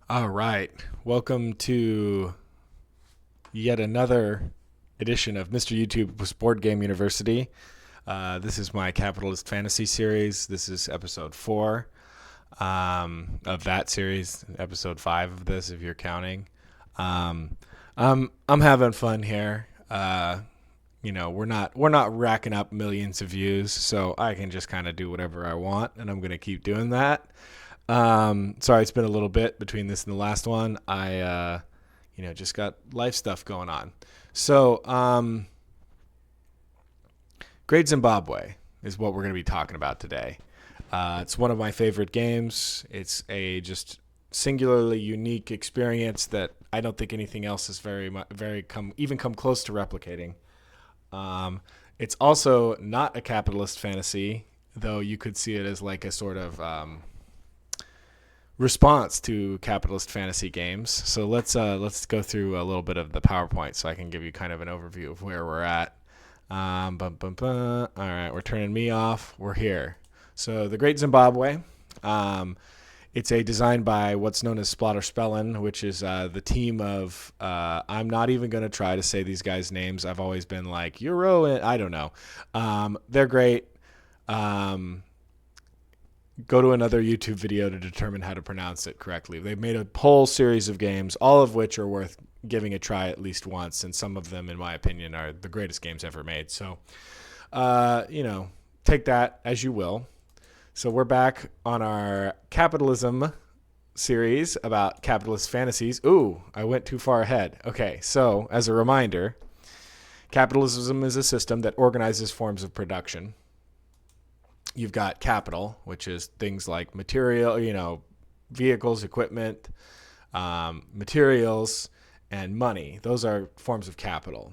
All right. Welcome to yet another edition of Mr. YouTube's Board Game University. This is my Capitalist Fantasy series. This is episode 4 of that series, episode 5 of this, if you're counting. I'm having fun here. We're not racking up millions of views, so I can just kind of do whatever I want, and I'm gonna keep doing that. Sorry, it's been a little bit between this and the last one. I just got life stuff going on. So, Great Zimbabwe is what we're going to be talking about today. It's one of my favorite games. It's a just singularly unique experience that I don't think anything else is even come close to replicating. It's also not a capitalist fantasy, though you could see it as like a sort of response to capitalist fantasy games. So let's go through a little bit of the PowerPoint so I can give you kind of an overview of where we're at. All right, we're turning me off. We're here. So the Great Zimbabwe. It's a design by what's known as Splatterspellen, which is the team of. I'm not even going to try to say these guys' names. I've always been like Euro, and I don't know. They're great. Go to another YouTube video to determine how to pronounce it correctly. They've made a whole series of games, all of which are worth giving a try at least once, and some of them, in my opinion, are the greatest games ever made. So, take that as you will. So we're back on our capitalism series about capitalist fantasies. Ooh, I went too far ahead. Okay, so as a reminder, capitalism is a system that organizes forms of production. You've got capital, which is things like material, vehicles, equipment, materials, and money. Those are forms of capital.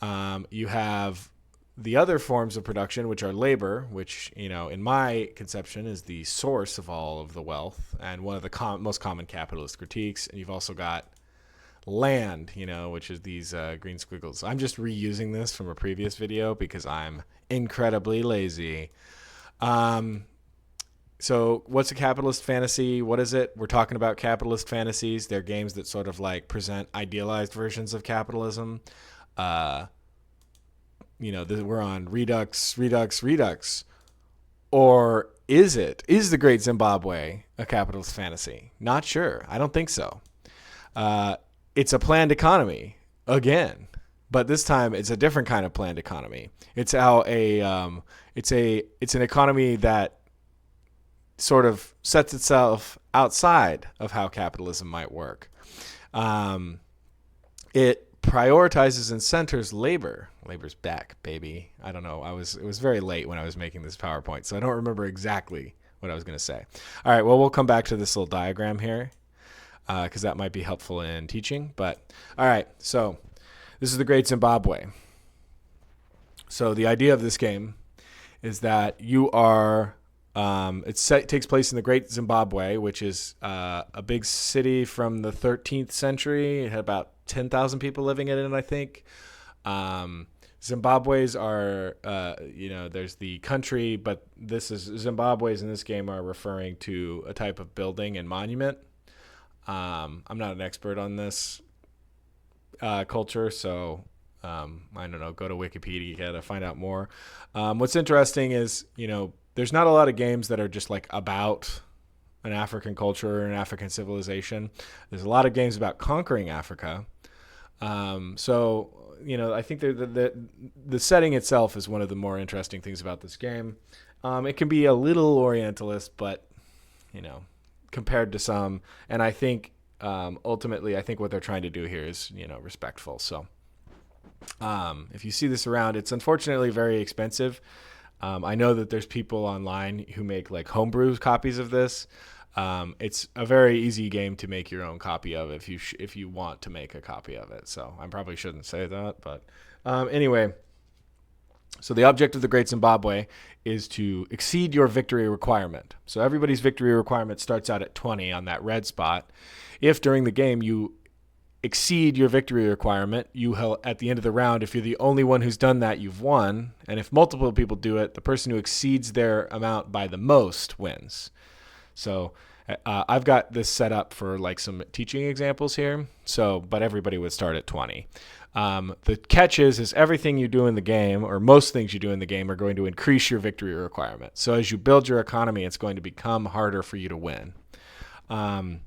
You have the other forms of production, which are labor, which, in my conception is the source of all of the wealth and one of the most common capitalist critiques. And you've also got land, which is these green squiggles. I'm just reusing this from a previous video because I'm incredibly lazy. So what's a capitalist fantasy? What is it? We're talking about capitalist fantasies. They're games that sort of like present idealized versions of capitalism. We're on Redux. Or is it? Is the Great Zimbabwe a capitalist fantasy? Not sure. I don't think so. It's a planned economy again, but this time it's a different kind of planned economy. It's how it's an economy that sort of sets itself outside of how capitalism might work. It prioritizes and centers labor. Labor's back, baby. I don't know. It was very late when I was making this PowerPoint, so I don't remember exactly what I was going to say. All right, well, we'll come back to this little diagram here because that might be helpful in teaching. But all right, so this is the Great Zimbabwe. So the idea of this game is that you are it takes place in the Great Zimbabwe, which is a big city from the 13th century. It had about 10,000 people living in it, I think. Zimbabwe's are, there's the country, but Zimbabwe's in this game are referring to a type of building and monument. I'm not an expert on this culture, so I don't know. Go to Wikipedia to find out more. What's interesting is, there's not a lot of games that are just like about an African culture or an African civilization. There's a lot of games about conquering Africa. I think the setting itself is one of the more interesting things about this game. It can be a little Orientalist, but, compared to some, and I think ultimately, I think what they're trying to do here is, respectful. So if you see this around, it's unfortunately very expensive. I know that there's people online who make like homebrew copies of this. It's a very easy game to make your own copy of if you want to make a copy of it. So I probably shouldn't say that, but anyway. So the object of the Great Zimbabwe is to exceed your victory requirement. So everybody's victory requirement starts out at 20 on that red spot. If during the game you exceed your victory requirement, at the end of the round, if you're the only one who's done that, you've won. And if multiple people do it, the person who exceeds their amount by the most wins. So I've got this set up for like some teaching examples here. So, but everybody would start at 20. The catch is everything you do in the game, or most things you do in the game, are going to increase your victory requirement. So as you build your economy, it's going to become harder for you to win. All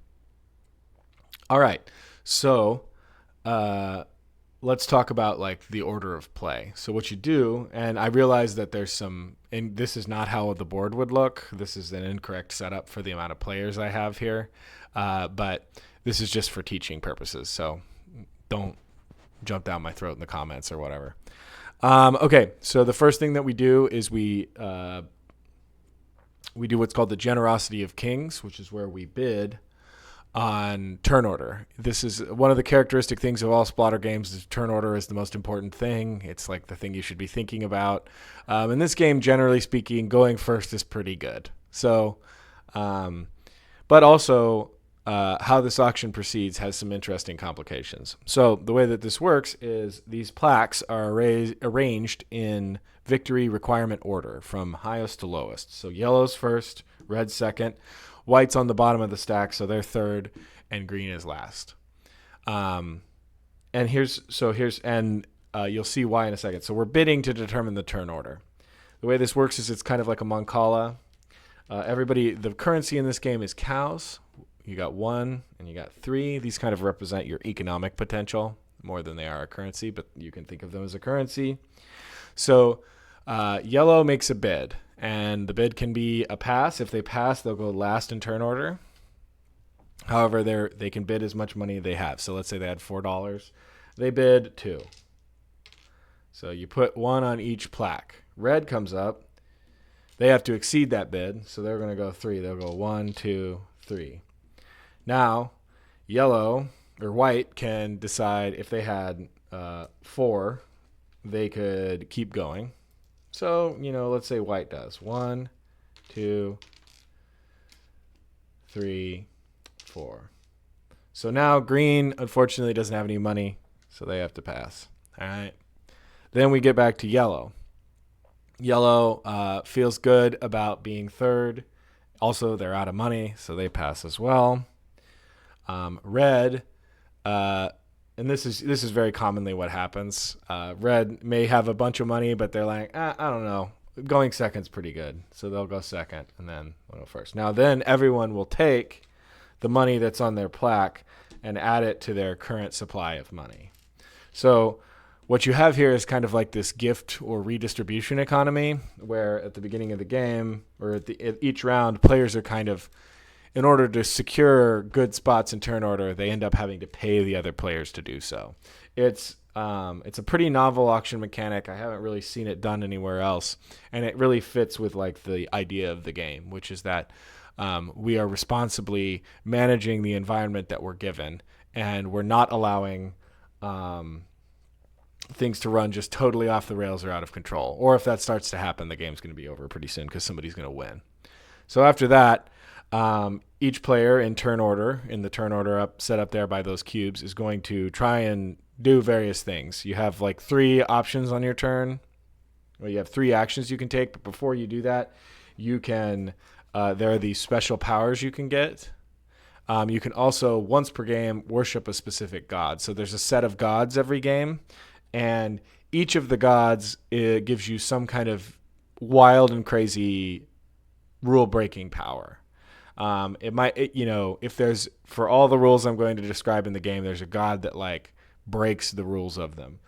right. So let's talk about like the order of play. So what you do, and I realize that there's some, and this is not how the board would look. This is an incorrect setup for the amount of players I have here. But this is just for teaching purposes. So don't jump down my throat in the comments or whatever. Okay. So the first thing that we do is we do what's called the generosity of kings, which is where we bid on turn order. This is one of the characteristic things of all Splatter games is turn order is the most important thing. It's like the thing you should be thinking about. In this game, generally speaking, going first is pretty good. So, but also how this auction proceeds has some interesting complications. So the way that this works is these plaques are arranged in victory requirement order from highest to lowest. So yellow's first, red second, white's on the bottom of the stack, so they're third, and green is last. And you'll see why in a second. So we're bidding to determine the turn order. The way this works is it's kind of like a Mancala. The currency in this game is cows. You got 1 and you got 3. These kind of represent your economic potential more than they are a currency, but you can think of them as a currency. So yellow makes a bid. And the bid can be a pass. If they pass, they'll go last in turn order. However, they can bid as much money they have. So let's say they had $4. They bid 2. So you put 1 on each plaque. Red comes up. They have to exceed that bid. So they're going to go 3. They'll go 1, 2, 3. Now, yellow or white can decide if they had 4, they could keep going. So, let's say white does 1, 2, 3, 4. So now green, unfortunately, doesn't have any money, so they have to pass. All right. Then we get back to yellow. Yellow feels good about being third. Also, they're out of money, so they pass as well. Red, and this is very commonly what happens. Red may have a bunch of money, but they're like, I don't know. Going second's pretty good. So they'll go second, and then we'll go first. Now, then everyone will take the money that's on their plaque and add it to their current supply of money. So what you have here is kind of like this gift or redistribution economy, where at the beginning of the game or at each round, players are kind of, in order to secure good spots in turn order, they end up having to pay the other players to do so. It's a pretty novel auction mechanic. I haven't really seen it done anywhere else, and it really fits with like the idea of the game, which is that we are responsibly managing the environment that we're given, and we're not allowing things to run just totally off the rails or out of control. Or if that starts to happen, the game's going to be over pretty soon because somebody's going to win. So after that, each player in the turn order set up there by those cubes is going to try and do various things. You have like 3 options on your turn. Well, you have 3 actions you can take, but before you do that, you can there are these special powers you can get. You can also, once per game, worship a specific god. So there's a set of gods every game, and each of the gods gives you some kind of wild and crazy rule-breaking power. If there's, for all the rules I'm going to describe in the game, there's a god that like breaks the rules of them.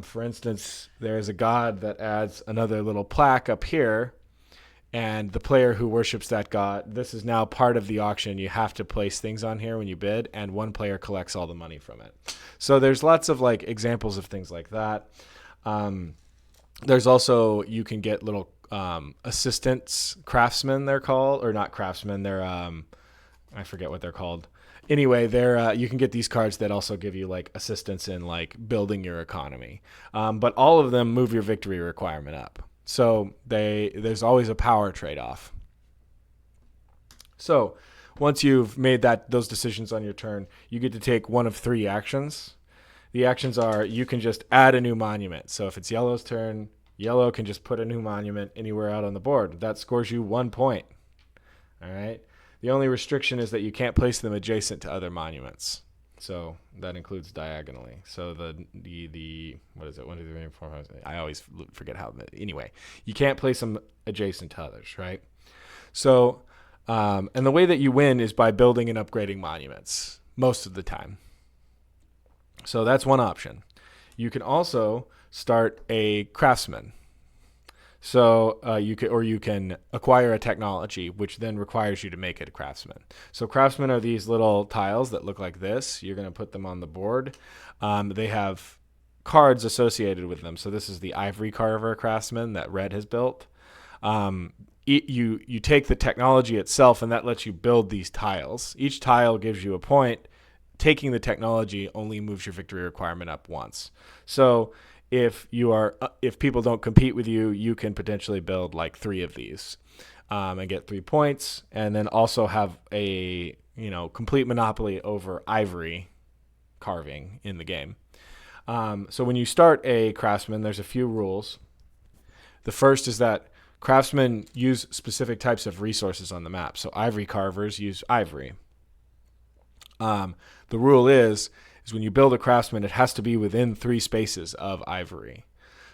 For instance, there's a god that adds another little plaque up here, and the player who worships that god, this is now part of the auction. You have to place things on here when you bid, and one player collects all the money from it. So there's lots of like examples of things like that. There's also, you can get little assistants, craftsmen they're called, or not craftsmen, they're I forget what they're called. Anyway, they're you can get these cards that also give you like assistance in like building your economy, but all of them move your victory requirement up. So there's always a power trade-off. So once you've made those decisions on your turn, you get to take one of 3 actions. The actions are, you can just add a new monument. So if it's yellow's turn, yellow can just put a new monument anywhere out on the board. That scores you 1 point. All right. The only restriction is that you can't place them adjacent to other monuments. So that includes diagonally. So the what is it? 1, 2, 3, 4, 5. I always forget how. Anyway, you can't place them adjacent to others, right? So, and the way that you win is by building and upgrading monuments most of the time. So that's one option. You can also start a craftsman. So you can acquire a technology, which then requires you to make it a craftsman. So craftsmen are these little tiles that look like this. You're going to put them on the board. They have cards associated with them. So this is the ivory carver craftsman that Red has built. You take the technology itself, and that lets you build these tiles. Each tile gives you a point. Taking the technology only moves your victory requirement up once. So if people don't compete with you, you can potentially build like 3 of these and get 3 points, and then also have a complete monopoly over ivory carving in the game. So when you start a craftsman, there's a few rules. The first is that craftsmen use specific types of resources on the map. So ivory carvers use ivory. The rule is when you build a craftsman, it has to be within 3 spaces of ivory.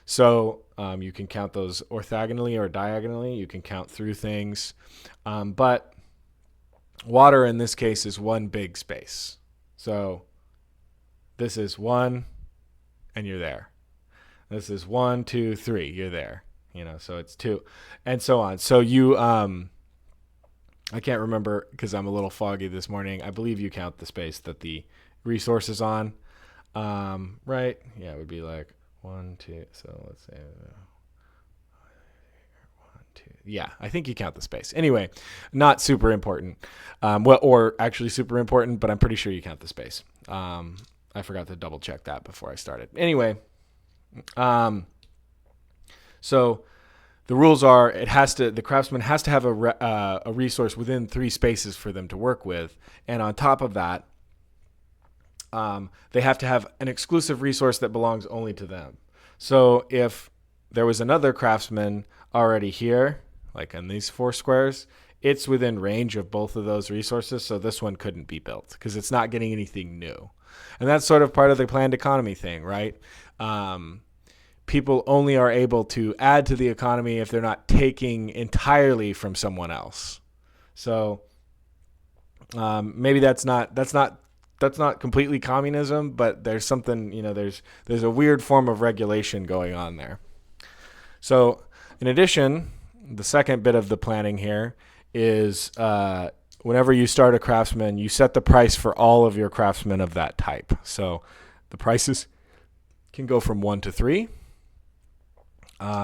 So you can count those orthogonally or diagonally. You can count through things. But water in this case is one big space. So this is 1, and you're there. This is 1, 2, 3, you're there. So it's 2, and so on. So you, I can't remember because I'm a little foggy this morning. I believe you count the space that the resource is on, right? Yeah, it would be like 1, 2. So let's say 1, 2. Yeah, I think you count the space. Anyway, not super important. Or actually super important, but I'm pretty sure you count the space. I forgot to double check that before I started. Anyway, so the rules are the craftsman has to have a resource within 3 spaces for them to work with, and on top of that, they have to have an exclusive resource that belongs only to them. So if there was another craftsman already here, like in these 4 squares, it's within range of both of those resources, so this one couldn't be built because it's not getting anything new. And that's sort of part of the planned economy thing, right? People only are able to add to the economy if they're not taking entirely from someone else. So maybe that's not completely communism, but there's something, there's a weird form of regulation going on there. So in addition, the second bit of the planning here is whenever you start a craftsman, you set the price for all of your craftsmen of that type. So the prices can go from 1 to 3.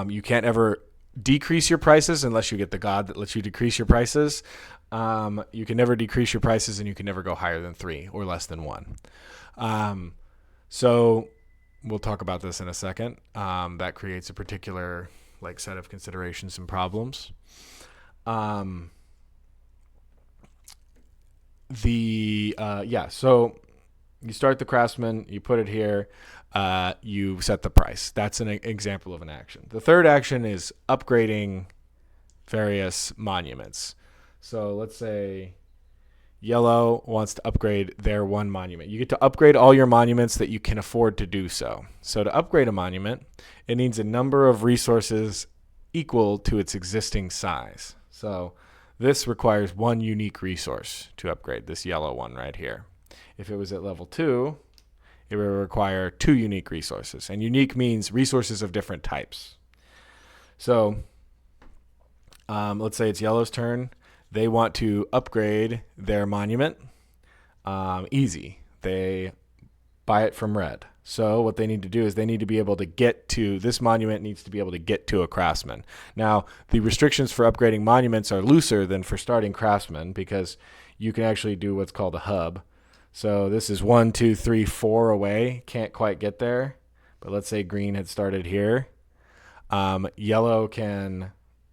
You can't ever decrease your prices unless you get the god that lets you decrease your prices. You can never decrease your prices, and you can never go higher than 3 or less than 1. So we'll talk about this in a second. That creates a particular set of considerations and problems. So you start the craftsman, you put it here, you set the price. That's an example of an action. The third action is upgrading various monuments. So let's say yellow wants to upgrade their one monument. You get to upgrade all your monuments that you can afford to do so. So to upgrade a monument, it needs a number of resources equal to its existing size. So this requires 1 unique resource to upgrade this yellow one right here. If it was at level 2, it would require 2 unique resources. And unique means resources of different types. So let's say it's yellow's turn. They want to upgrade their monument. Easy. They buy it from red. So what they need to do is they need to be able to this monument needs to be able to get to a craftsman. Now, the restrictions for upgrading monuments are looser than for starting craftsmen because you can actually do what's called a hub. So this is 1, 2, 3, 4 away. Can't quite get there. But let's say green had started here. Yellow can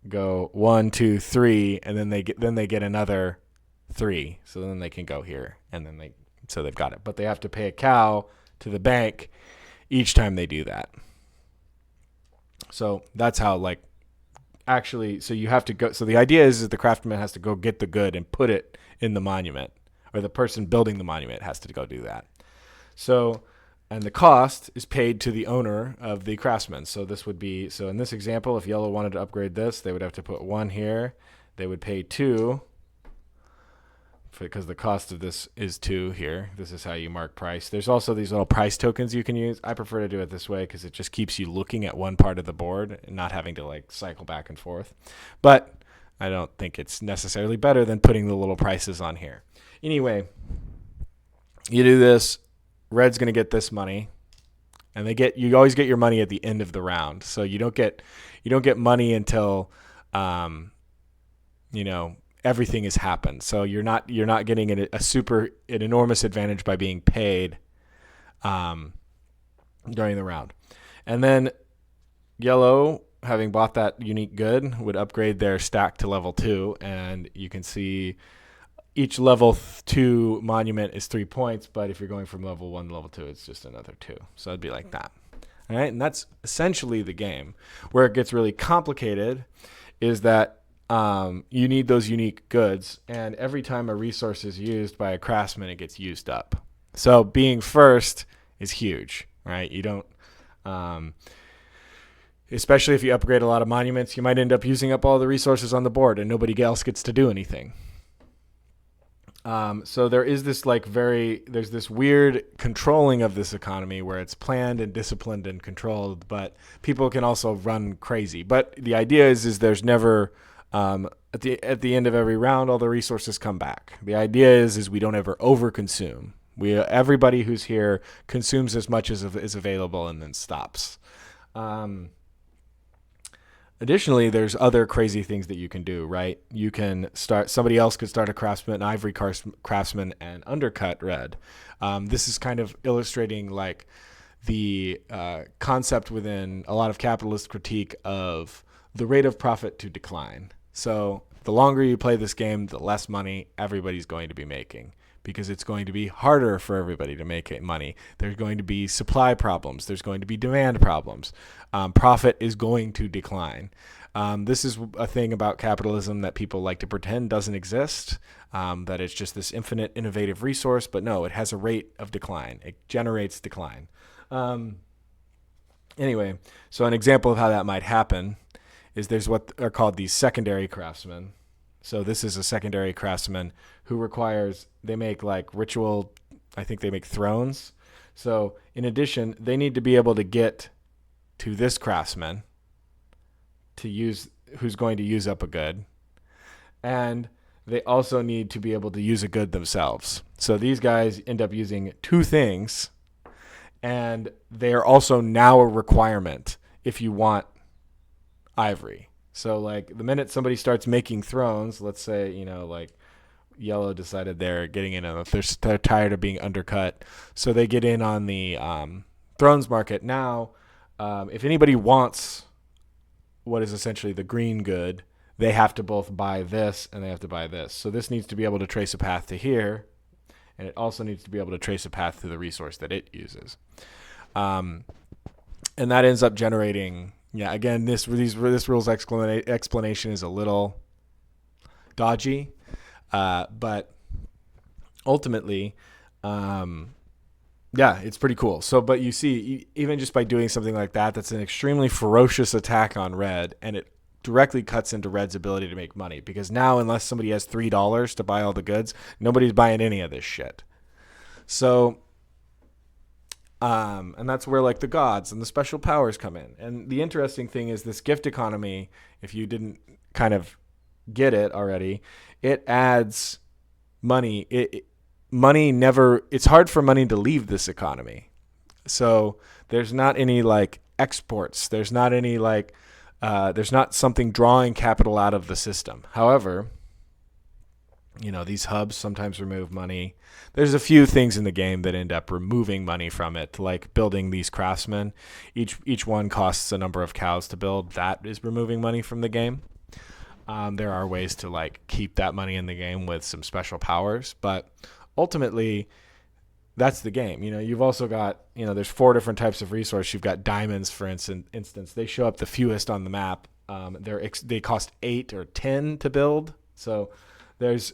go 1, 2, 3, and then they get another 3. So then they can go here, and then they've got it. But they have to pay a cow to the bank each time they do that. So that's how so you have to go. So the idea is the craftsman has to go get the good and put it in the monument, or the person building the monument has to go do that. So, and the cost is paid to the owner of the craftsman. So this would be, so in this example, if yellow wanted to upgrade this, they would have to put 1 here. They would pay 2 because the cost of this is 2 here. This is how you mark price. There's also these little price tokens you can use. I prefer to do it this way because it just keeps you looking at one part of the board and not having to like cycle back and forth. But I don't think it's necessarily better than putting the little prices on here. Anyway, you do this. Red's going to get this money, and you always get your money at the end of the round. So you don't get money until everything has happened. So you're not getting an enormous advantage by being paid during the round. And then yellow, having bought that unique good, would upgrade their stack to level 2, and you can see each level 2 monument is 3 points, but if you're going from level 1 to level 2, it's just another 2. So it'd be like that. All right, and that's essentially the game. Where it gets really complicated is that you need those unique goods, and every time a resource is used by a craftsman, it gets used up. So being first is huge, right? You don't, especially if you upgrade a lot of monuments, you might end up using up all the resources on the board, and nobody else gets to do anything. So there is this there's this weird controlling of this economy where it's planned and disciplined and controlled, but people can also run crazy. But the idea is there's never, at the end of every round, all the resources come back. The idea is we don't ever overconsume. Everybody who's here consumes as much as is available and then stops. Additionally, there's other crazy things that you can do, right? Somebody else could start a craftsman, an ivory craftsman, and undercut red. This is kind of illustrating like the concept within a lot of capitalist critique of the rate of profit to decline. So the longer you play this game, the less money everybody's going to be making, because it's going to be harder for everybody to make money. There's going to be supply problems. There's going to be demand problems. Profit is going to decline. This is a thing about capitalism that people like to pretend doesn't exist, that it's just this infinite innovative resource, but no, it has a rate of decline. It generates decline. Anyway, so an example of how that might happen is there's what are called these secondary craftsmen. So this is a secondary craftsman who they make like ritual, I think they make thrones. So in addition, they need to be able to get to this craftsman who's going to use up a good. And they also need to be able to use a good themselves. So these guys end up using 2 things, and they are also now a requirement if you want ivory. So like the minute somebody starts making thrones, let's say, like yellow decided they're getting in on, they're tired of being undercut, so they get in on the thrones market. Now, if anybody wants what is essentially the green good, they have to both buy this and they have to buy this. So this needs to be able to trace a path to here, and it also needs to be able to trace a path to the resource that it uses. And that ends up generating, again, this rule's explanation is a little dodgy, but ultimately, it's pretty cool. So, but you see, even just by doing something like that, that's an extremely ferocious attack on red, and it directly cuts into red's ability to make money, because now, unless somebody has $3 to buy all the goods, nobody's buying any of this shit. So, and that's where like the gods and the special powers come in. And the interesting thing is this gift economy, if you didn't kind of get it already, it adds money. It's hard for money to leave this economy. So there's not any like exports. There's not any like, there's not something drawing capital out of the system. However, these hubs sometimes remove money. There's a few things in the game that end up removing money from it, like building these craftsmen. Each one costs a number of cows to build. That is removing money from the game. There are ways to like keep that money in the game with some special powers, but ultimately that's the game. You've also got, there's 4 different types of resource. You've got diamonds, for instance. They show up the fewest on the map. They cost 8 or 10 to build. So there's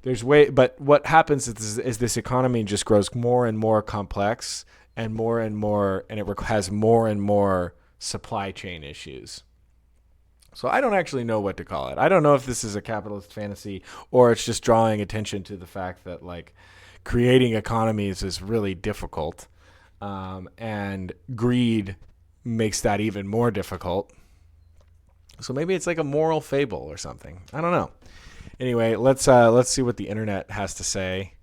but what happens is this economy just grows more and more complex and more and more, and it has more and more supply chain issues. So I don't actually know what to call it. I don't know if this is a capitalist fantasy or it's just drawing attention to the fact that like creating economies is really difficult, and greed makes that even more difficult. So maybe it's like a moral fable or something. I don't know. Anyway, let's see what the internet has to say.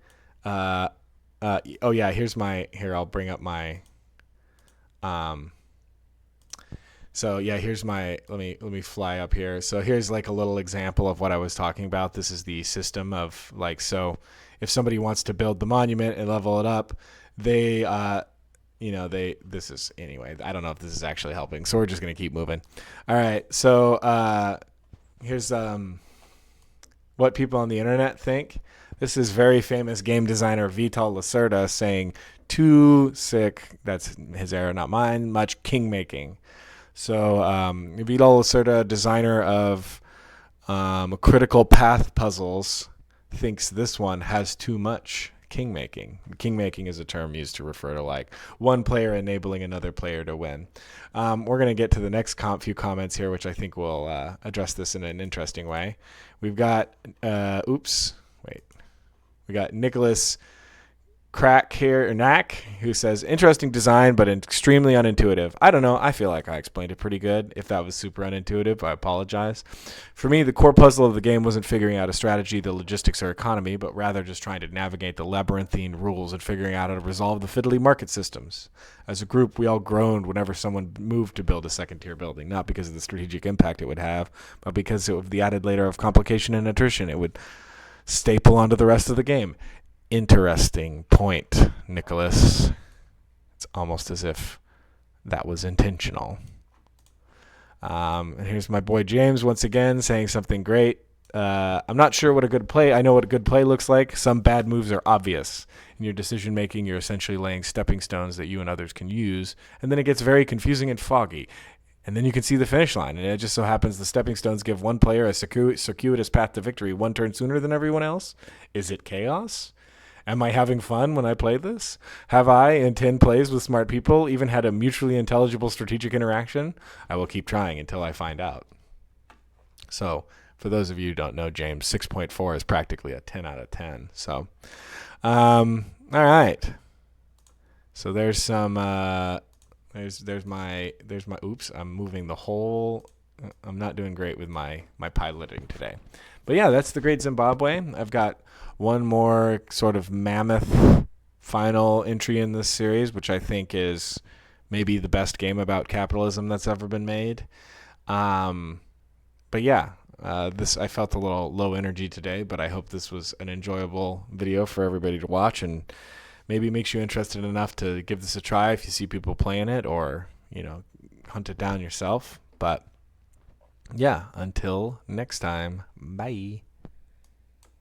Oh yeah, here. I'll bring up my. So yeah, here's my. Let me fly up here. So here's like a little example of what I was talking about. This is the system of like, so if somebody wants to build the monument and level it up, they this is, anyway, I don't know if this is actually helping, so we're just gonna keep moving. All right, so here's what people on the internet think. This is very famous game designer Vital Lacerda saying, "Too sick." That's his error, not mine. Much king making. So Vital Lacerda, designer of critical path puzzles, thinks this one has too much king making. King making is a term used to refer to like one player enabling another player to win. We're going to get to the next few comments here, which I think will address this in an interesting way. We've got, we got Nicholas Knack, who says, interesting design, but extremely unintuitive. I don't know. I feel like I explained it pretty good. If that was super unintuitive, I apologize. For me, the core puzzle of the game wasn't figuring out a strategy, the logistics, or economy, but rather just trying to navigate the labyrinthine rules and figuring out how to resolve the fiddly market systems. As a group, we all groaned whenever someone moved to build a second-tier building, not because of the strategic impact it would have, but because of the added layer of complication and attrition it would staple onto the rest of the game. Interesting point, Nicholas. It's almost as if that was intentional. And here's my boy James once again saying something great. I'm not sure what a good play. I know what a good play looks like. Some bad moves are obvious. In your decision making, you're essentially laying stepping stones that you and others can use, and then it gets very confusing and foggy. And then you can see the finish line, and it just so happens the stepping stones give one player a circuitous path to victory one turn sooner than everyone else. Is it chaos? Am I having fun when I play this? Have I, in 10 plays with smart people, even had a mutually intelligible strategic interaction? I will keep trying until I find out. So, for those of you who don't know, James, 6.4 is practically a 10 out of 10. So, all right. So there's some, there's my, oops, I'm moving the whole, I'm not doing great with my piloting today. But yeah, that's the Great Zimbabwe. I've got one more sort of mammoth final entry in this series, which I think is maybe the best game about capitalism that's ever been made. But yeah, this, I felt a little low energy today, but I hope this was an enjoyable video for everybody to watch and maybe makes you interested enough to give this a try if you see people playing it, or, hunt it down yourself. But yeah, until next time, bye.